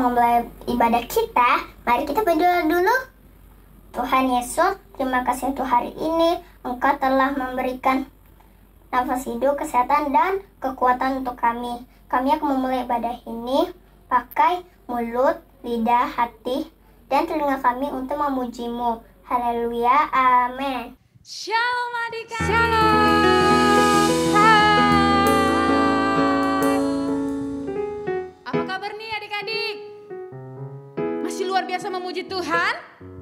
memulai ibadah kita, mari kita berdoa dulu. Tuhan Yesus, terima kasih untuk hari ini. Engkau telah memberikan nafas hidup, kesehatan, dan kekuatan untuk kami. Kami akan memulai ibadah ini pakai mulut, lidah, hati, dan telinga kami untuk memuji-Mu. Haleluya, amin. Shalom adik-adik. Shalom. Hai. Apa kabar nih adik-adik? Masih luar biasa memuji Tuhan?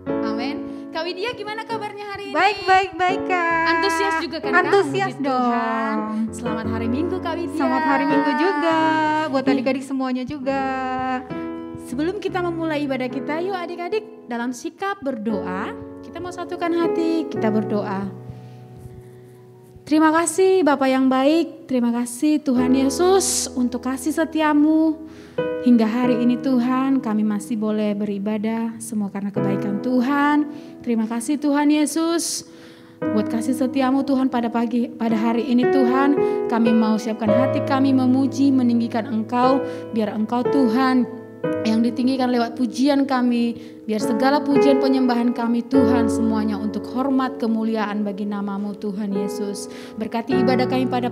Amin. Kak Widya gimana kabarnya hari ini? Baik Kak. Antusias juga kan Kak? Antusias Memuji dong. Tuhan. Selamat hari Minggu Kak Widya. Selamat hari Minggu juga. Buat adik-adik semuanya juga. Sebelum kita memulai ibadah kita, yuk adik-adik dalam sikap berdoa, kita mau satukan hati, kita berdoa. Terima kasih Bapa yang baik, terima kasih Tuhan Yesus untuk kasih setiamu. Hingga hari ini Tuhan kami masih boleh beribadah, semua karena kebaikan Tuhan. Terima kasih Tuhan Yesus buat kasih setiamu Tuhan pada hari ini Tuhan. Kami mau siapkan hati kami memuji, meninggikan Engkau, biar Engkau Tuhan yang ditinggikan lewat pujian kami, biar segala pujian penyembahan kami Tuhan semuanya untuk hormat kemuliaan bagi nama-Mu Tuhan Yesus. Berkati ibadah kami pada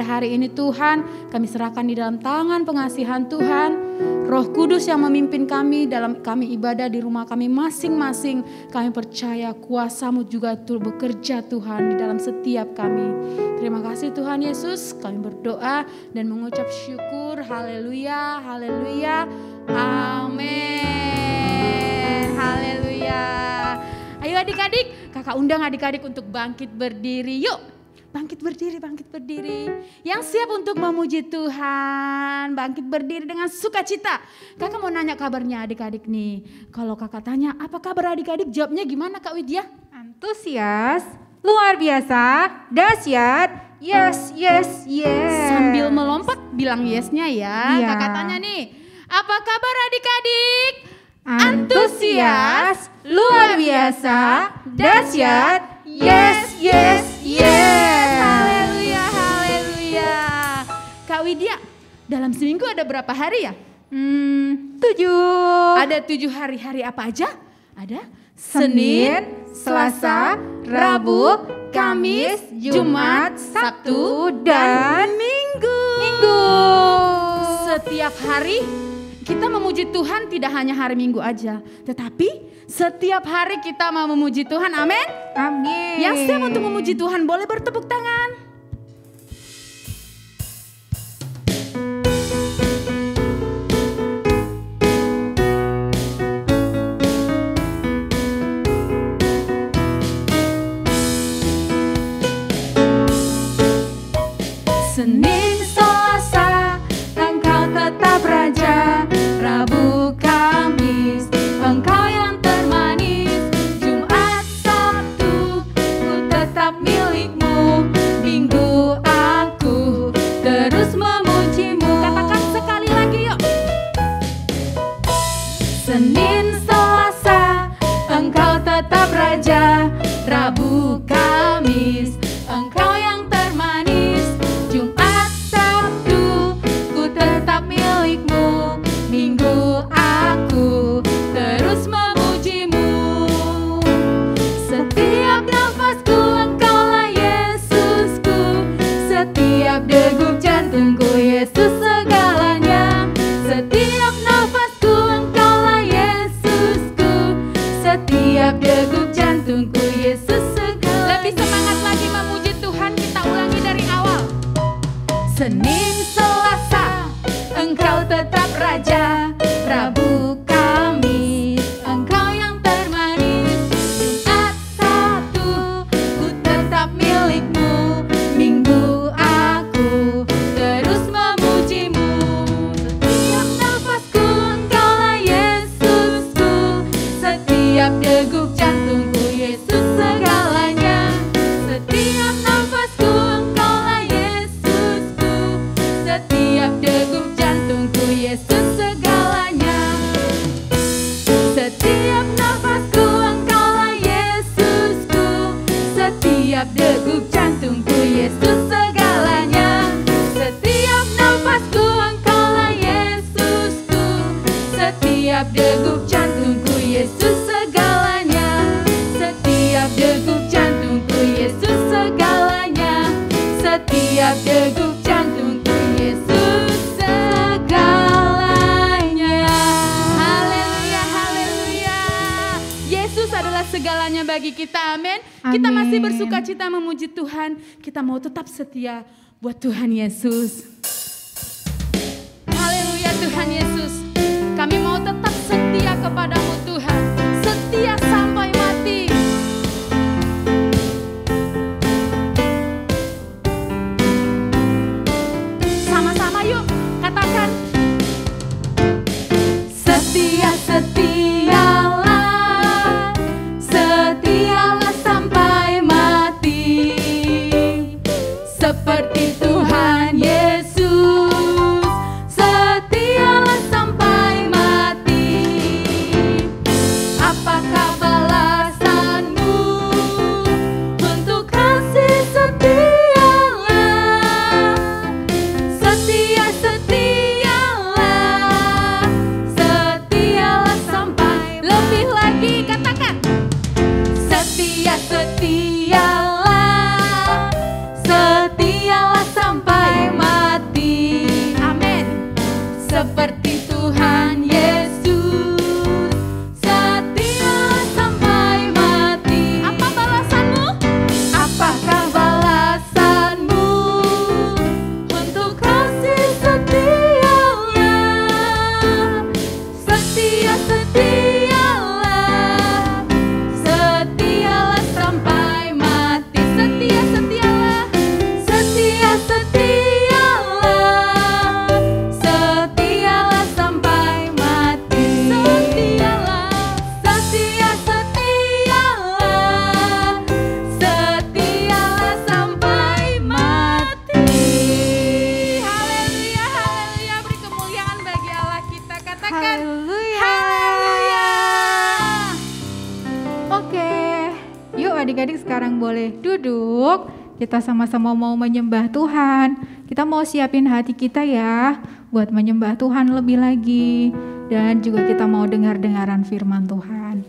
hari ini Tuhan, kami serahkan di dalam tangan pengasihan Tuhan. Roh Kudus yang memimpin kami dalam kami ibadah di rumah kami masing-masing. Kami percaya kuasa-Mu juga turut bekerja Tuhan di dalam setiap kami. Terima kasih Tuhan Yesus, kami berdoa dan mengucap syukur. Haleluya, haleluya, amin. Haleluya. Ayo adik-adik, kakak undang adik-adik untuk bangkit berdiri. Yuk, bangkit berdiri, bangkit berdiri. Yang siap untuk memuji Tuhan, bangkit berdiri dengan sukacita. Kakak mau nanya kabarnya adik-adik nih. Kalau kakak tanya, apa kabar adik-adik? Jawabnya gimana Kak Widya? Antusias, luar biasa, dahsyat, yes. Sambil melompat bilang yesnya ya. Iya. Kakak tanya nih, apa kabar adik-adik? Antusias, luar biasa, dahsyat, yes. Haleluya, haleluya. Kak Widya, dalam seminggu ada berapa hari ya? 7. Ada 7 hari apa aja? Ada Senin, Selasa, Rabu, Kamis, Jumat, Sabtu, dan Minggu. Setiap hari kita memuji Tuhan, tidak hanya hari Minggu aja, tetapi setiap hari kita mau memuji Tuhan. Amin. Amin. Yang siap untuk memuji Tuhan boleh bertepuk tangan. Senin, Selasa, Engkau tetap Raja. Rabu, Kamis, Engkau yang termanis. Jumat, Sabtu, ku tetap milik-Mu. Minggu, aku terus memuji-Mu. Katakan sekali lagi yuk. Senin, Selasa, Engkau tetap Raja. Rabu, Kamis, Engkau yang termanis. Jumat, Sabtu, ku tetap milik-Mu. Minggu, aku terus memuji-Mu. Setiap nafasku Engkaulah Yesusku. Setiap degup jantungku Yesus segalanya. Setiap nafasku Engkaulah Yesusku. Setiap degup jantungku Yesus segalanya. Lebih semangat lagi memuji Tuhan, kita ulangi dari awal. Senin, Selasa, Engkau tetap Raja. Rabu, Kamis, Engkau yang termanis. Jumat, Sabtu, ku tetap milik-Mu. Minggu, aku terus memuji-Mu. Setiap nafasku Engkaulah Yesusku. Setiap degup jantungku Yesus segalanya. Setiap nafasku Engkaulah Yesusku. Setiap degup jantungku Yesus segalanya. degup jantungku, Yesus segalanya. Haleluya, haleluya. Yesus adalah segalanya bagi kita, amin. Kita masih Amin. bersuka cita memuji Tuhan. Kita mau tetap setia buat Tuhan Yesus. Haleluya Tuhan Yesus. Kami mau tetap setia kepadamu Tuhan. Setia sampai mati. Sama-sama yuk katakan. Setia, setialah, setialah sampai mati, seperti Tuhan Yesus, setialah sampai mati. Apakah balasanmu untuk kasih setialah, setia, setialah, setialah sampai, lebih lagi katakan, setia, setialah, setialah sampai mati. Amin. Seperti Tuhan Yesus, setialah sampai mati. Apa balasanmu? Apakah balasanmu untuk kasih setialah, setia, setialah, setialah sampai mati. Setia, setialah, setia, setialah, setialah sampai mati. Setialah, setia, setialah, setialah sampai mati. Haleluya, haleluya. Beri kemuliaan bagi Allah kita. Katakan Haleluya. haleluya. Oke, yuk adik-adik sekarang boleh duduk. Kita sama-sama mau menyembah Tuhan. Kita mau siapin hati kita ya buat menyembah Tuhan lebih lagi. Dan juga kita mau dengar-dengaran firman Tuhan.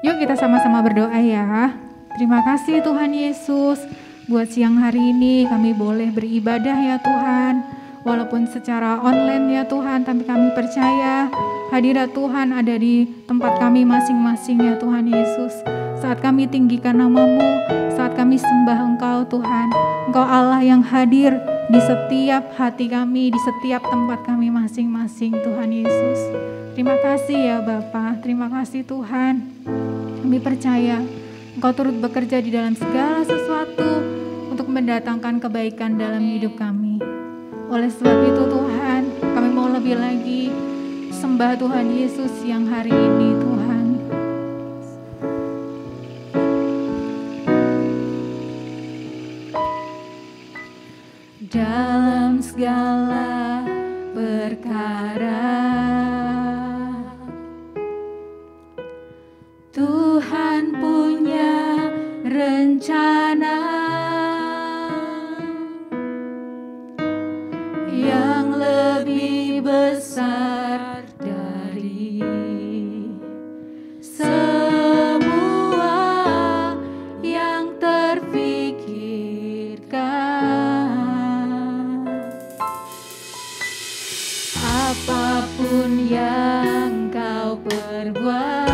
Yuk kita sama-sama berdoa ya. Terima kasih Tuhan Yesus. Buat siang hari ini kami boleh beribadah ya Tuhan. Walaupun secara online ya Tuhan, tapi kami percaya hadirat Tuhan ada di tempat kami masing-masing ya Tuhan Yesus. Saat kami tinggikan nama-Mu, saat kami sembah Engkau Tuhan, Engkau Allah yang hadir di setiap hati kami, di setiap tempat kami masing-masing Tuhan Yesus. Terima kasih ya Bapa, terima kasih Tuhan. Kami percaya Engkau turut bekerja di dalam segala sesuatu untuk mendatangkan kebaikan dalam hidup kami. Oleh sebab itu Tuhan, kami mau lebih lagi sembah Tuhan Yesus yang hari ini Tuhan. Dalam segala perkara Tuhan punya rencana yang lebih besar dari semua yang terfikirkan. Apapun yang kau perbuat,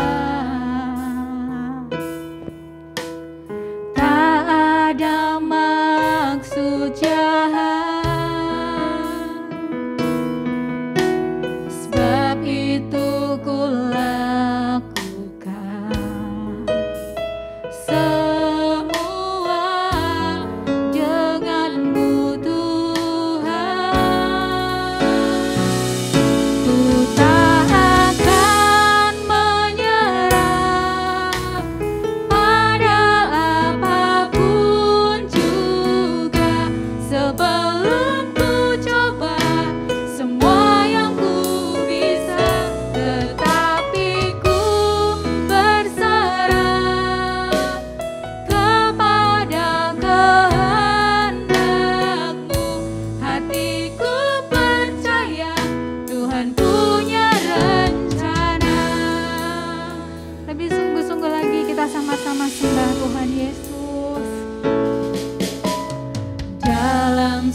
tak ada maksud jahat. Sebab itu ku lakukan semua denganmu Tuhan. Ku tak akan menyerah pada apapun juga, sebelum ku coba semua yang ku bisa, tetapi ku berserah kepada kehendak-Mu. Hatiku percaya Tuhan punya rencana. Lebih sungguh-sungguh lagi kita sama-sama sembah Tuhan Yesus. Dalam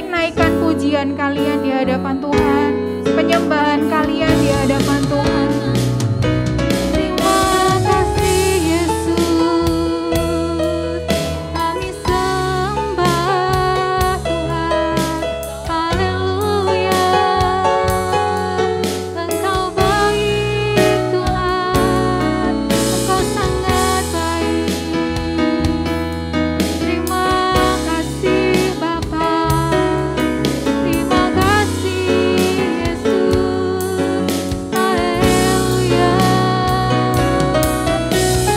adik-adik naikkan pujian kalian di hadapan Tuhan, penyembahan kalian di hadapan Tuhan. Terima kasih Yesus, kami sembah Tuhan. Haleluya, Engkau baik Tuhan, Engkau sangat baik. Terima kasih Bapa, terima kasih Yesus. Haleluya,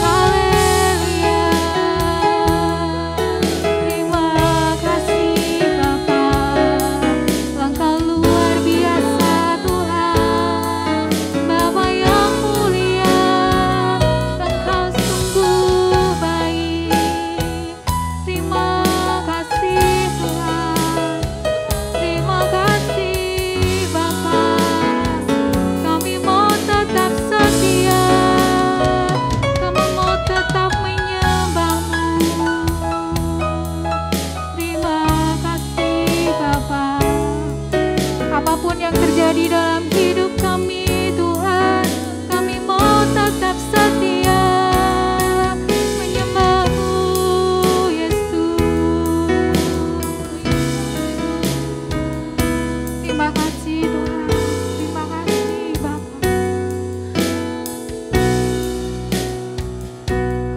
haleluya. Terima kasih Bapa, Engkau luar biasa Tuhan. Bapa yang mulia, Engkau sungguh baik. Terima kasih Tuhan, terima kasih Bapa. Kami mau tetap setia, kami mau tetap menyembah-Mu. Terima kasih Bapa. Apapun yang terjadi dalam hidup kami Tuhan, kami mau tetap setia menyembah-Mu Yesus. Terima kasih Tuhan, terima kasih Bapa.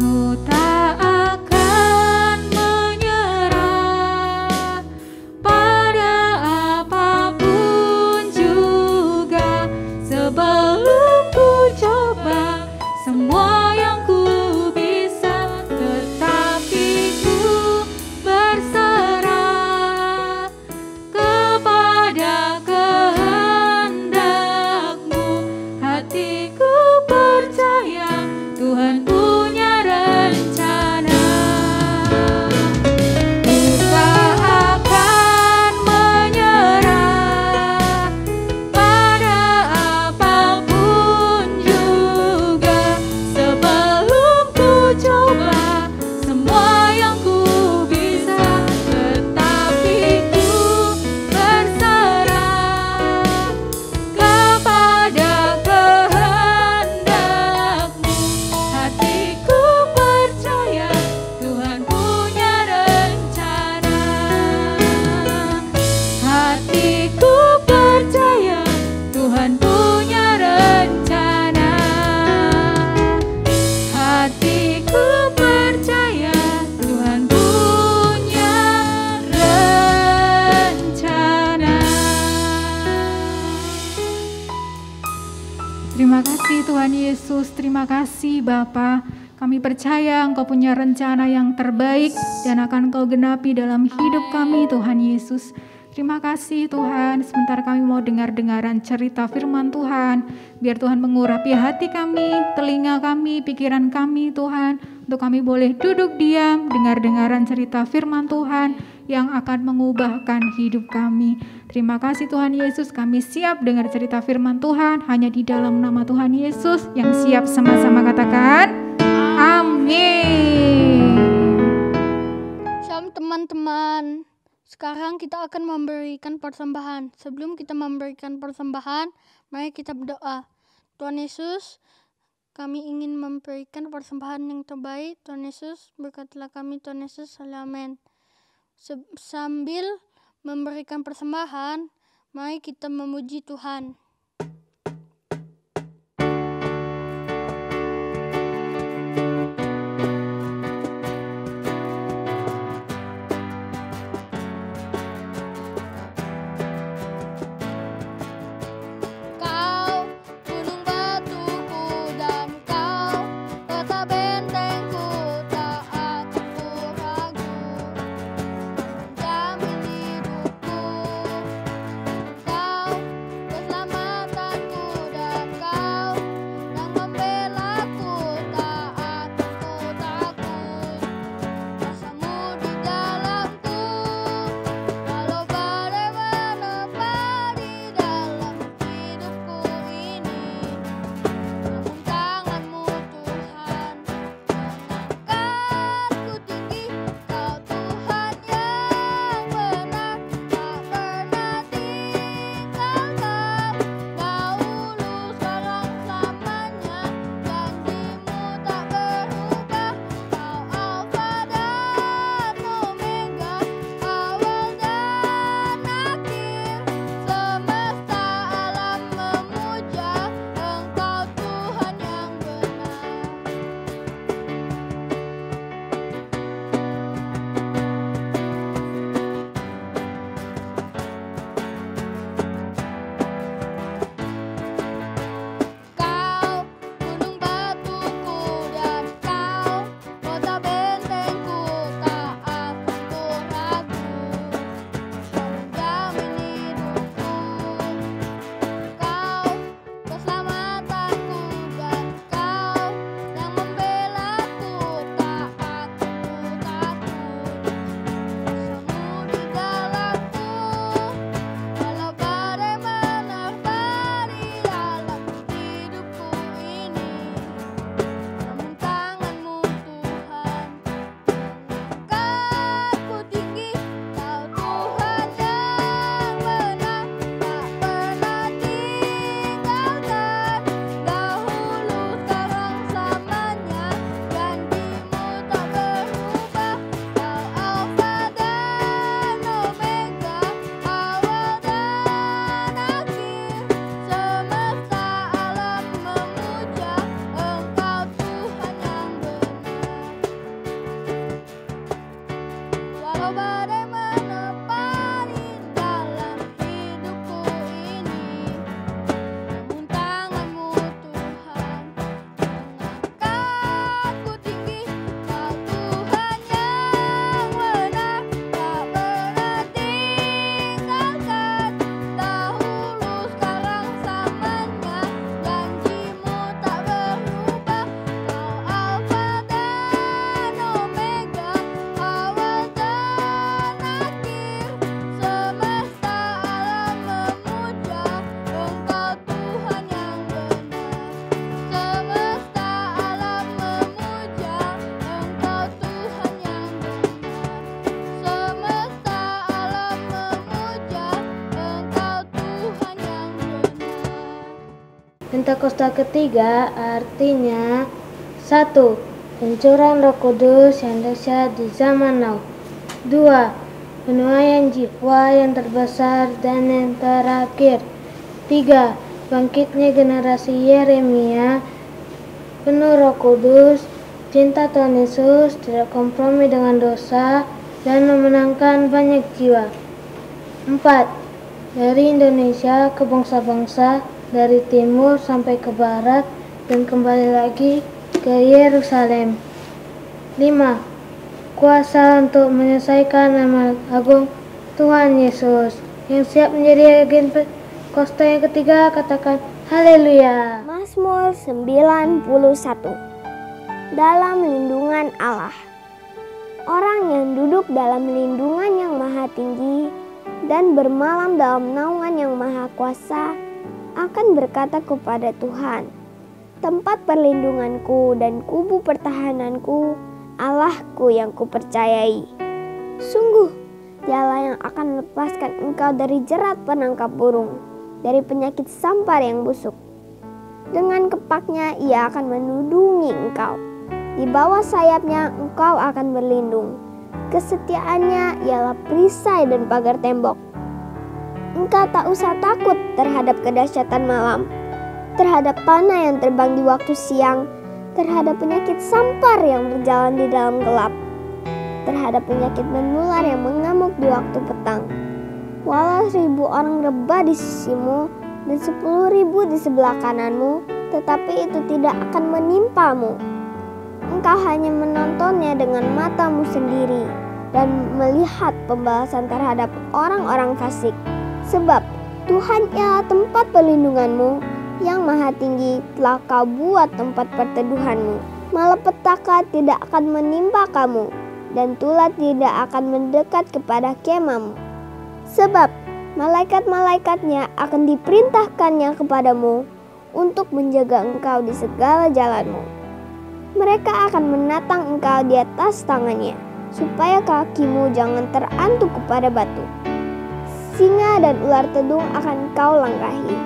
Ku tak akan menyerah pada apapun juga, sebelum ku coba semua yang ku bisa, tetapi ku berserah kepada kehendak-Mu. Hatiku percaya Tuhan punya rencana. Ku tak akan menyerah pada apapun juga, sebelum ku coba semua yang ku bisa, tetapi ku berserah kepada kehendak-Mu. Hatiku percaya Tuhan punya rencana. Hatiku percaya Tuhan punya rencana. Hatiku percaya Tuhan punya rencana. Terima kasih Tuhan Yesus, terima kasih Bapa. Kami percaya Engkau punya rencana yang terbaik dan akan Engkau genapi dalam hidup kami Tuhan Yesus. Terima kasih Tuhan, sebentar kami mau dengar-dengaran cerita firman Tuhan. Biar Tuhan mengurapi hati kami, telinga kami, pikiran kami Tuhan. Untuk kami boleh duduk diam, dengar-dengaran cerita firman Tuhan yang akan mengubahkan hidup kami. Terima kasih Tuhan Yesus, kami siap dengar cerita firman Tuhan hanya di dalam nama Tuhan Yesus. Yang siap sama-sama katakan, amin. Shalom teman-teman. Sekarang kita akan memberikan persembahan. Sebelum kita memberikan persembahan, mari kita berdoa. Tuhan Yesus, kami ingin memberikan persembahan yang terbaik. Tuhan Yesus, berkatilah kami Tuhan Yesus. Amin. Sambil memberikan persembahan, mari kita memuji Tuhan. Jamin hidupku, Kau Pentakosta ketiga artinya 1. Pencurahan Roh Kudus yang dahsyat di zaman now. 2. Penuaian jiwa yang terbesar dan yang terakhir. 3. Bangkitnya generasi Yeremia penuh Roh Kudus, cinta Tuhan Yesus, tidak kompromi dengan dosa, dan memenangkan banyak jiwa. 4. Dari Indonesia ke bangsa-bangsa, dari timur sampai ke barat, dan kembali lagi ke Yerusalem. 5. Kuasa untuk menyelesaikan amal agung Tuhan Yesus yang siap menjadi agen Pentakosta yang ketiga. Katakan haleluya. Mazmur 91. Dalam lindungan Allah. Orang yang duduk dalam lindungan yang maha tinggi dan bermalam dalam naungan yang maha kuasa akan berkata kepada Tuhan, tempat perlindunganku dan kubu pertahananku, Allahku yang kupercayai. Sungguh, Dialah yang akan melepaskan engkau dari jerat penangkap burung, dari penyakit sampar yang busuk. Dengan kepaknya ia akan menudungi engkau. Di bawah sayapnya engkau akan berlindung. Kesetiaannya ialah perisai dan pagar tembok. Engkau tak usah takut terhadap kedahsyatan malam, terhadap panah yang terbang di waktu siang, terhadap penyakit sampar yang berjalan di dalam gelap, terhadap penyakit menular yang mengamuk di waktu petang. Walau 1000 orang rebah di sisimu dan 10.000 di sebelah kananmu, tetapi itu tidak akan menimpamu. Engkau hanya menontonnya dengan matamu sendiri dan melihat pembalasan terhadap orang-orang fasik. Sebab Tuhan ialah tempat perlindunganmu, yang maha tinggi telah kau buat tempat perteduhanmu. Malapetaka tidak akan menimpa kamu, dan tulah tidak akan mendekat kepada kemahmu. Sebab malaikat-malaikatnya akan diperintahkannya kepadamu untuk menjaga engkau di segala jalanmu. Mereka akan menatang engkau di atas tangannya, supaya kakimu jangan terantuk kepada batu. Singa dan ular tedung akan kau langkahi.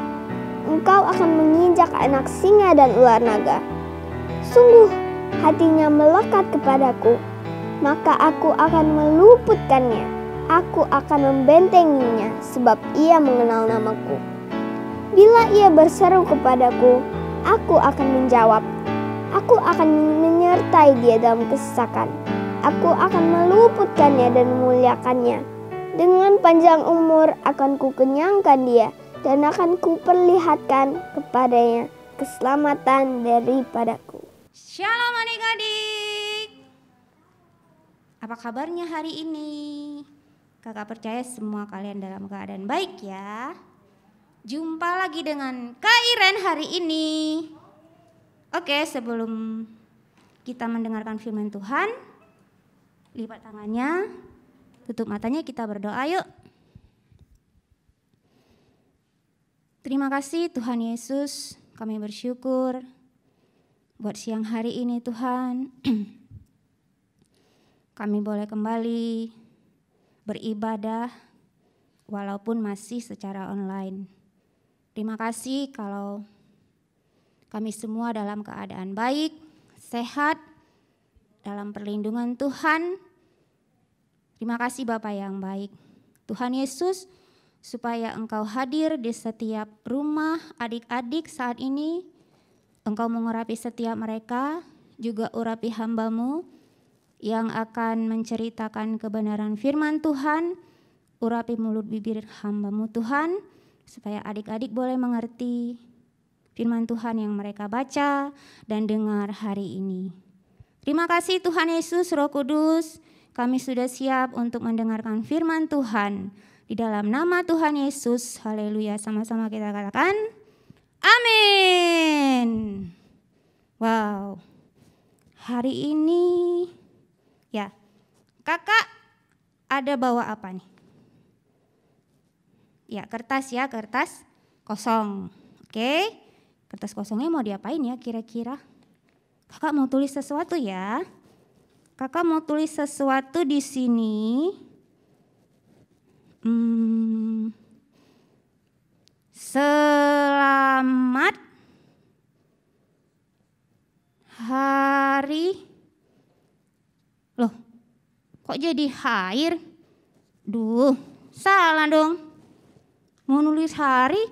Engkau akan menginjak anak singa dan ular naga. Sungguh, hatinya melekat kepadaku, maka aku akan meluputkannya. Aku akan membentenginya, sebab ia mengenal namaku. Bila ia berseru kepadaku, aku akan menjawab. Aku akan menyertai dia dalam kesesakan. Aku akan meluputkannya dan memuliakannya. Dengan panjang umur akan kukenyangkan dia, dan akan kuperlihatkan kepadanya keselamatan daripadaku. Shalom adik-adik. Apa kabarnya hari ini? Kakak percaya semua kalian dalam keadaan baik ya. Jumpa lagi dengan Kak Iren hari ini. Oke, sebelum kita mendengarkan firman Tuhan, lipat tangannya, tutup matanya, kita berdoa yuk. Terima kasih Tuhan Yesus, kami bersyukur buat siang hari ini Tuhan. Kami boleh kembali beribadah walaupun masih secara online. Terima kasih kalau kami semua dalam keadaan baik, sehat, dalam perlindungan Tuhan. Terima kasih Bapa yang baik. Tuhan Yesus, supaya Engkau hadir di setiap rumah adik-adik saat ini. Engkau mengurapi setiap mereka, juga urapi hamba-Mu yang akan menceritakan kebenaran firman Tuhan. Urapi mulut bibir hamba-Mu Tuhan, supaya adik-adik boleh mengerti firman Tuhan yang mereka baca dan dengar hari ini. Terima kasih Tuhan Yesus, Roh Kudus, kami sudah siap untuk mendengarkan firman Tuhan. Di dalam nama Tuhan Yesus, haleluya, sama-sama kita katakan, amin. Wow, hari ini ya, kakak ada bawa apa nih? Ya, kertas ya, kertas kosong. Oke, kertas kosongnya mau diapain ya kira-kira? Kakak mau tulis sesuatu ya. Kakak mau tulis sesuatu di sini. Selamat Kok jadi hair? Duh, salah dong. Mau nulis hari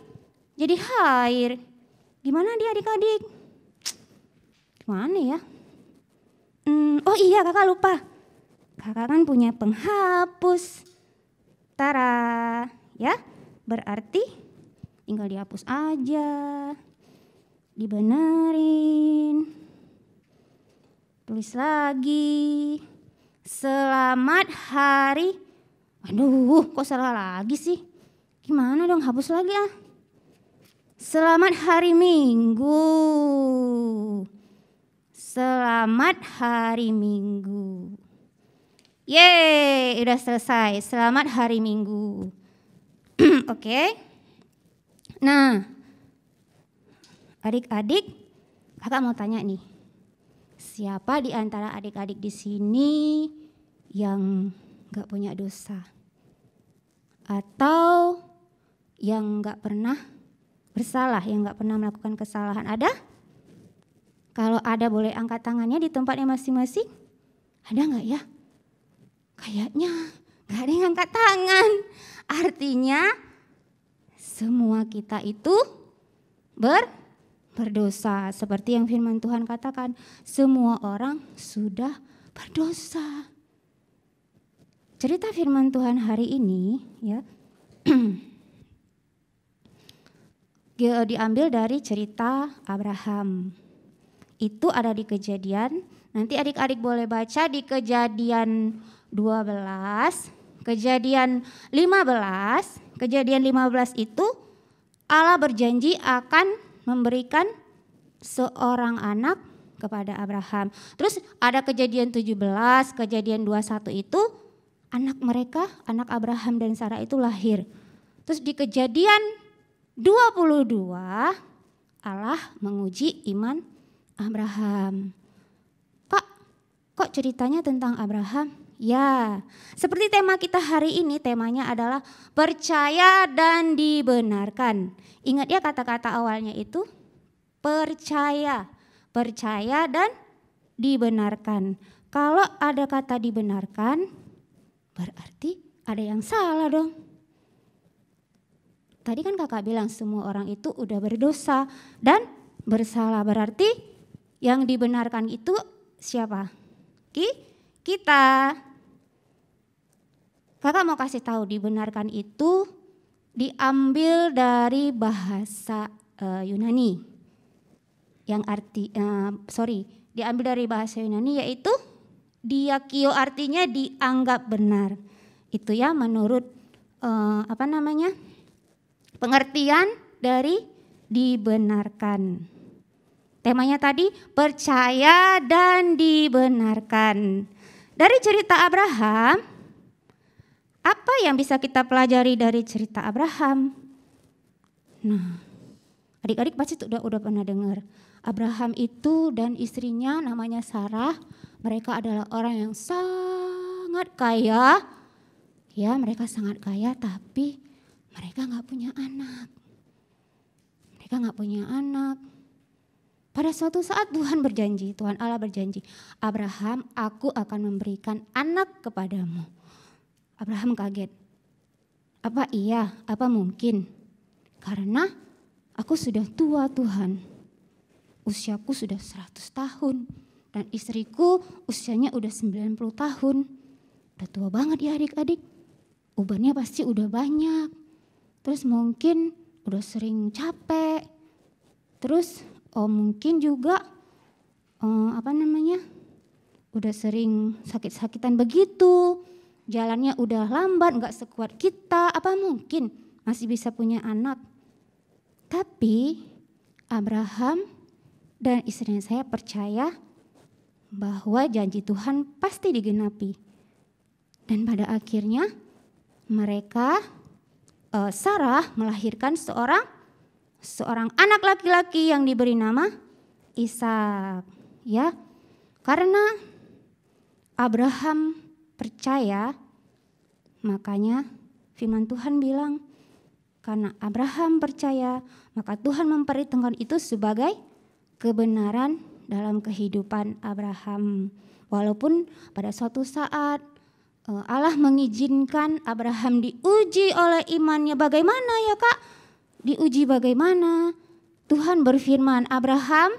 jadi hair. Gimana dia adik-adik? Gimana ya? Oh iya, kakak lupa. Kakak kan punya penghapus. Tara, ya. Berarti tinggal dihapus aja. Dibenerin. Tulis lagi. Selamat hari. Aduh, kok salah lagi sih? Gimana dong, hapus lagi ah. Selamat hari Minggu. Selamat hari Minggu. Yeay, udah selesai. Selamat hari Minggu. Oke. Nah, adik-adik, kakak mau tanya nih. Siapa di antara adik-adik di sini yang gak punya dosa? Atau yang gak pernah bersalah, yang gak pernah melakukan kesalahan? Ada? Kalau ada boleh angkat tangannya di tempatnya masing-masing. Ada gak ya? Kayaknya gak ada yang angkat tangan. Artinya semua kita itu berdosa. Seperti yang firman Tuhan katakan, semua orang sudah berdosa. Cerita firman Tuhan hari ini ya diambil dari cerita Abraham. Itu ada di Kejadian. Nanti adik-adik boleh baca di Kejadian 12, Kejadian 15. Kejadian 15 itu Allah berjanji akan memberikan seorang anak kepada Abraham. Terus ada Kejadian 17, Kejadian 21 itu anak mereka, anak Abraham dan Sarah itu lahir. Terus di Kejadian 22 Allah menguji iman Abraham. Kok ceritanya tentang Abraham? Ya, seperti tema kita hari ini, temanya adalah percaya dan dibenarkan. Ingat ya kata-kata awalnya itu percaya, percaya dan dibenarkan. Kalau ada kata dibenarkan, berarti ada yang salah dong. Tadi kan kakak bilang semua orang itu udah berdosa dan bersalah. Berarti yang dibenarkan itu siapa? Kita. Kakak mau kasih tahu dibenarkan itu diambil dari bahasa Yunani. Yang diambil dari bahasa Yunani yaitu diakio, artinya dianggap benar. Itu ya menurut pengertian dari dibenarkan. Temanya tadi percaya dan dibenarkan. Dari cerita Abraham, apa yang bisa kita pelajari dari cerita Abraham? Nah, adik-adik pasti udah pernah dengar. Abraham itu dan istrinya namanya Sarah, mereka adalah orang yang sangat kaya. Ya, mereka sangat kaya tapi mereka gak punya anak. Mereka gak punya anak. Pada suatu saat Tuhan berjanji, Tuhan Allah berjanji, Abraham, aku akan memberikan anak kepadamu. Abraham kaget. Apa iya? Apa mungkin? Karena aku sudah tua Tuhan. Usiaku sudah 100 tahun. Dan istriku usianya udah 90 tahun. Udah tua banget ya adik-adik. Ubannya pasti udah banyak. Terus mungkin udah sering capek. Terus mungkin juga udah sering sakit-sakitan begitu. Jalannya udah lambat, gak sekuat kita. Apa mungkin masih bisa punya anak? Tapi Abraham dan istrinya saya percaya bahwa janji Tuhan pasti digenapi. Dan pada akhirnya mereka, Sarah melahirkan seorang anak laki-laki yang diberi nama Ishak. Ya, karena Abraham percaya, makanya firman Tuhan bilang, karena Abraham percaya, maka Tuhan memperhitungkan itu sebagai kebenaran dalam kehidupan Abraham. Walaupun pada suatu saat Allah mengizinkan Abraham diuji oleh imannya. Bagaimana ya Kak? Diuji bagaimana? Tuhan berfirman, Abraham,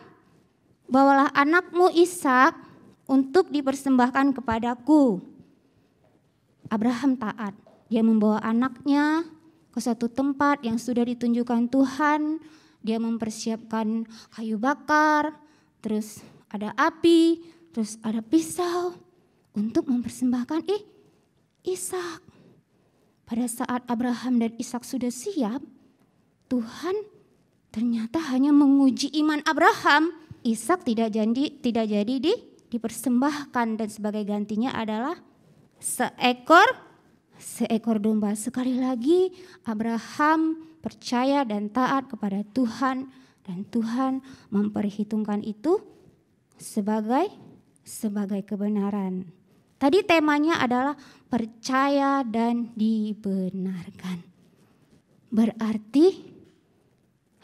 bawalah anakmu Ishak untuk dipersembahkan kepadaku. Abraham taat. Dia membawa anaknya ke suatu tempat yang sudah ditunjukkan Tuhan. Dia mempersiapkan kayu bakar, terus ada api, terus ada pisau untuk mempersembahkan Ishak. Pada saat Abraham dan Ishak sudah siap, Tuhan ternyata hanya menguji iman Abraham. Ishak tidak jadi dipersembahkan dan sebagai gantinya adalah seekor domba. Sekali lagi Abraham percaya dan taat kepada Tuhan dan Tuhan memperhitungkan itu sebagai kebenaran. Tadi temanya adalah percaya dan dibenarkan. Berarti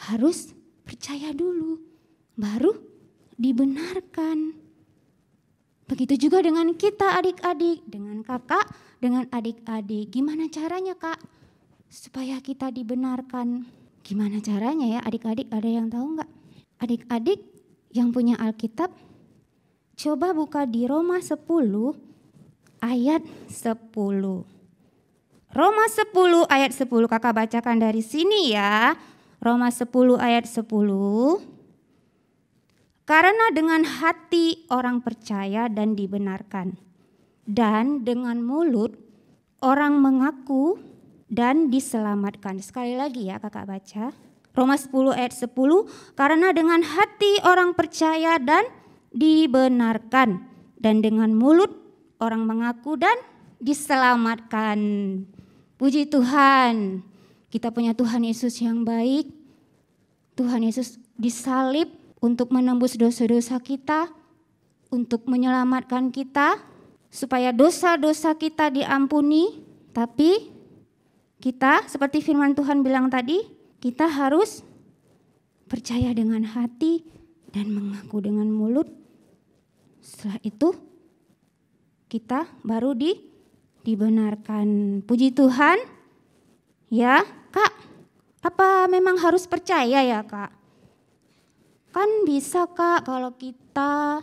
harus percaya dulu, baru dibenarkan. Begitu juga dengan kita adik-adik, dengan kakak, dengan adik-adik. Gimana caranya Kak supaya kita dibenarkan? Gimana caranya ya adik-adik, ada yang tahu nggak? Adik-adik yang punya Alkitab, coba buka di Roma 10 ayat 10. Roma 10 ayat 10, kakak bacakan dari sini ya. Roma 10 ayat 10. Karena dengan hati orang percaya dan dibenarkan, dan dengan mulut orang mengaku dan diselamatkan. Sekali lagi ya kakak baca. Roma 10 ayat 10, karena dengan hati orang percaya dan dibenarkan, dan dengan mulut orang mengaku dan diselamatkan. Puji Tuhan, kita punya Tuhan Yesus yang baik. Tuhan Yesus disalib untuk menembus dosa-dosa kita, untuk menyelamatkan kita, supaya dosa-dosa kita diampuni. Tapi kita, seperti firman Tuhan bilang tadi, kita harus percaya dengan hati dan mengaku dengan mulut. Setelah itu kita baru dibenarkan. Puji Tuhan. Ya Kak, apa memang harus percaya ya Kak? Kan bisa Kak kalau kita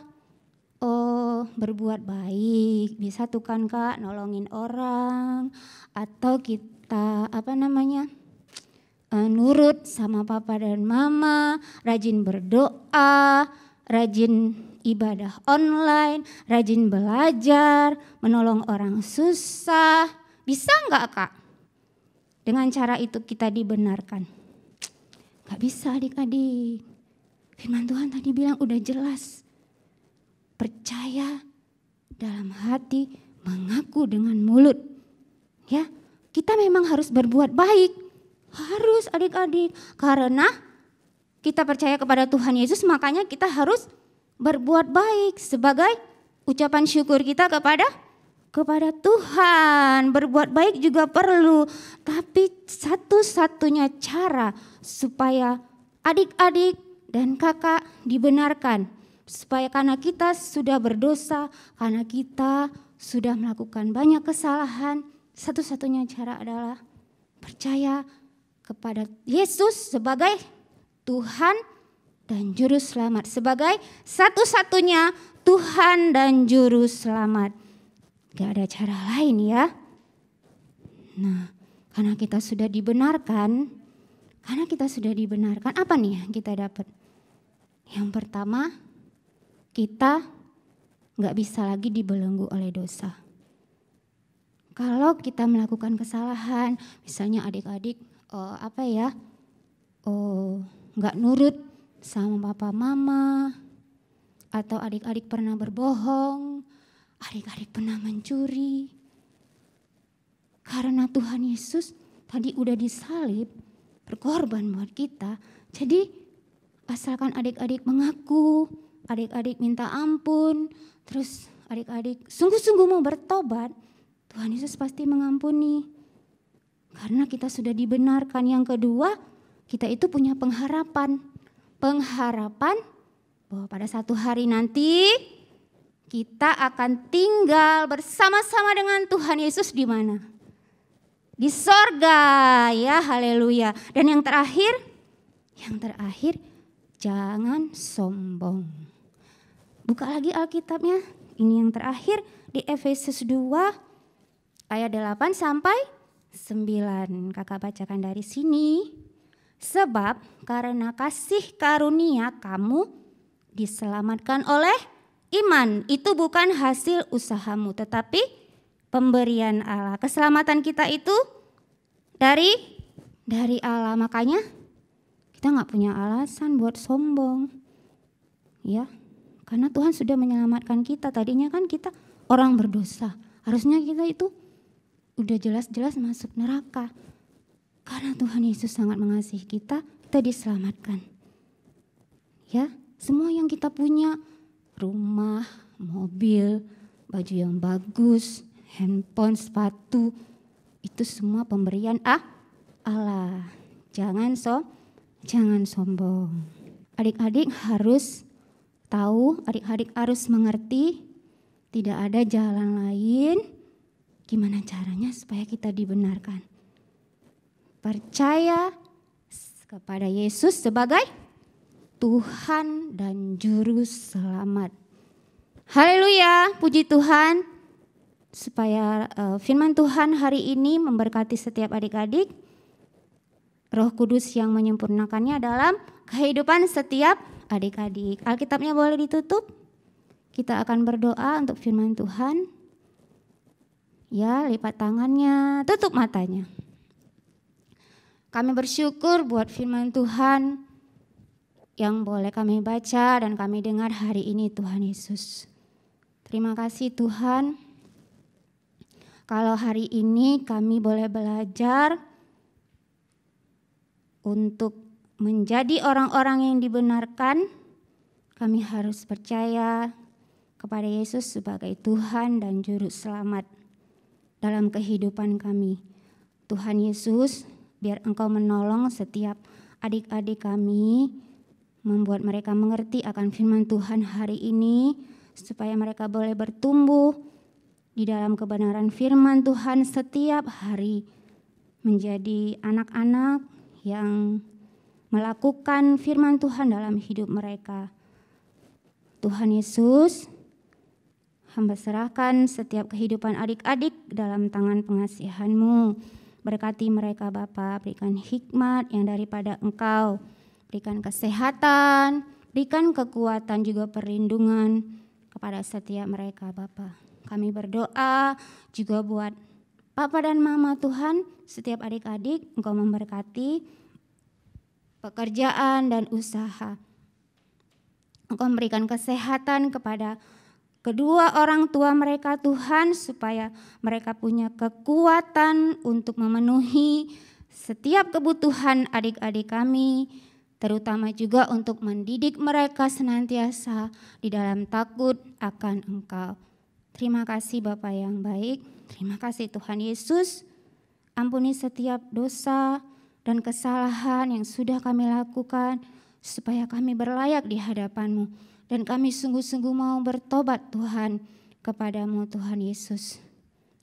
berbuat baik, bisa tuh kan Kak nolongin orang, atau kita nurut sama papa dan mama, rajin berdoa, rajin ibadah online, rajin belajar, menolong orang susah. Bisa enggak Kak? Dengan cara itu kita dibenarkan? Gak bisa adik-adik. Firman Tuhan tadi bilang udah jelas. Percaya dalam hati, mengaku dengan mulut. Ya, kita memang harus berbuat baik. Harus adik-adik. Karena kita percaya kepada Tuhan Yesus, makanya kita harus berbuat baik sebagai ucapan syukur kita kepada Tuhan. Berbuat baik juga perlu, tapi satu-satunya cara supaya adik-adik dan kakak dibenarkan, supaya karena kita sudah berdosa, karena kita sudah melakukan banyak kesalahan, satu-satunya cara adalah percaya kepada Yesus sebagai Tuhan dan Juru Selamat, sebagai satu-satunya Tuhan dan Juru Selamat. Gak ada cara lain ya. Nah, karena kita sudah dibenarkan, apa nih yang kita dapat? Yang pertama, kita gak bisa lagi dibelenggu oleh dosa. Kalau kita melakukan kesalahan, misalnya adik-adik gak nurut sama papa mama, atau adik-adik pernah berbohong, adik-adik pernah mencuri. Karena Tuhan Yesus tadi udah disalib, berkorban buat kita. Jadi asalkan adik-adik mengaku, adik-adik minta ampun, terus adik-adik sungguh-sungguh mau bertobat, Tuhan Yesus pasti mengampuni. Karena kita sudah dibenarkan. Yang kedua, kita itu punya pengharapan. Pengharapan bahwa pada satu hari nanti kita akan tinggal bersama-sama dengan Tuhan Yesus di mana? Di sorga, ya haleluya. Dan yang terakhir, jangan sombong. Buka lagi Alkitabnya, ini yang terakhir di Efesus 2 ayat 8 sampai 9. Kakak bacakan dari sini. Sebab karena kasih karunia kamu diselamatkan oleh iman. Itu bukan hasil usahamu, tetapi pemberian Allah. Keselamatan kita itu dari Allah. Makanya kita nggak punya alasan buat sombong, ya. Karena Tuhan sudah menyelamatkan kita. Tadinya kan kita orang berdosa. Harusnya kita itu udah jelas-jelas masuk neraka. Karena Tuhan Yesus sangat mengasihi kita diselamatkan. Ya, semua yang kita punya, rumah, mobil, baju yang bagus, handphone, sepatu, itu semua pemberian Allah. Jangan sombong. Adik-adik harus tahu, adik-adik harus mengerti, tidak ada jalan lain. Gimana caranya supaya kita dibenarkan? Percaya kepada Yesus sebagai Tuhan dan Juru Selamat. Haleluya, puji Tuhan. Supaya firman Tuhan hari ini memberkati setiap adik-adik. Roh Kudus yang menyempurnakannya dalam kehidupan setiap adik-adik. Alkitabnya boleh ditutup. Kita akan berdoa untuk firman Tuhan. Ya, lipat tangannya, tutup matanya. Kami bersyukur buat firman Tuhan yang boleh kami baca dan kami dengar hari ini, Tuhan Yesus. Terima kasih Tuhan. Kalau hari ini kami boleh belajar untuk menjadi orang-orang yang dibenarkan, kami harus percaya kepada Yesus sebagai Tuhan dan Juru Selamat dalam kehidupan kami. Tuhan Yesus, biar Engkau menolong setiap adik-adik kami, membuat mereka mengerti akan firman Tuhan hari ini, supaya mereka boleh bertumbuh di dalam kebenaran firman Tuhan setiap hari, menjadi anak-anak yang melakukan firman Tuhan dalam hidup mereka. Tuhan Yesus, hamba serahkan setiap kehidupan adik-adik dalam tangan pengasihan-Mu. Berkati mereka Bapa, berikan hikmat yang daripada Engkau, berikan kesehatan, berikan kekuatan juga perlindungan kepada setiap mereka Bapa. Kami berdoa juga buat Papa dan Mama Tuhan, setiap adik-adik Engkau memberkati pekerjaan dan usaha. Engkau memberikan kesehatan kepada kedua orang tua mereka Tuhan, supaya mereka punya kekuatan untuk memenuhi setiap kebutuhan adik-adik kami, terutama juga untuk mendidik mereka senantiasa di dalam takut akan Engkau. Terima kasih Bapa yang baik, terima kasih Tuhan Yesus. Ampuni setiap dosa dan kesalahan yang sudah kami lakukan, supaya kami berlayak di hadapan-Mu. Dan kami sungguh-sungguh mau bertobat Tuhan kepadamu Tuhan Yesus.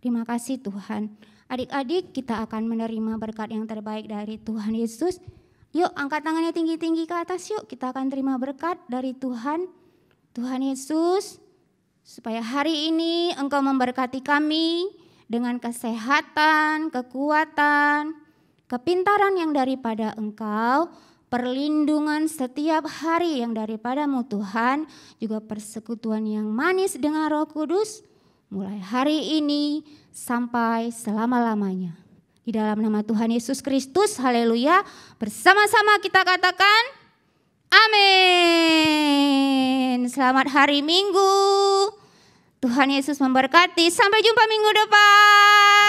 Terima kasih Tuhan. Adik-adik, kita akan menerima berkat yang terbaik dari Tuhan Yesus. Yuk angkat tangannya tinggi-tinggi ke atas yuk. Kita akan terima berkat dari Tuhan. Tuhan Yesus, supaya hari ini Engkau memberkati kami dengan kesehatan, kekuatan, kepintaran yang daripada Engkau, perlindungan setiap hari yang daripada-Mu Tuhan, juga persekutuan yang manis dengan Roh Kudus, mulai hari ini sampai selama-lamanya. Di dalam nama Tuhan Yesus Kristus, haleluya, bersama-sama kita katakan, amin. Selamat hari Minggu, Tuhan Yesus memberkati, sampai jumpa minggu depan.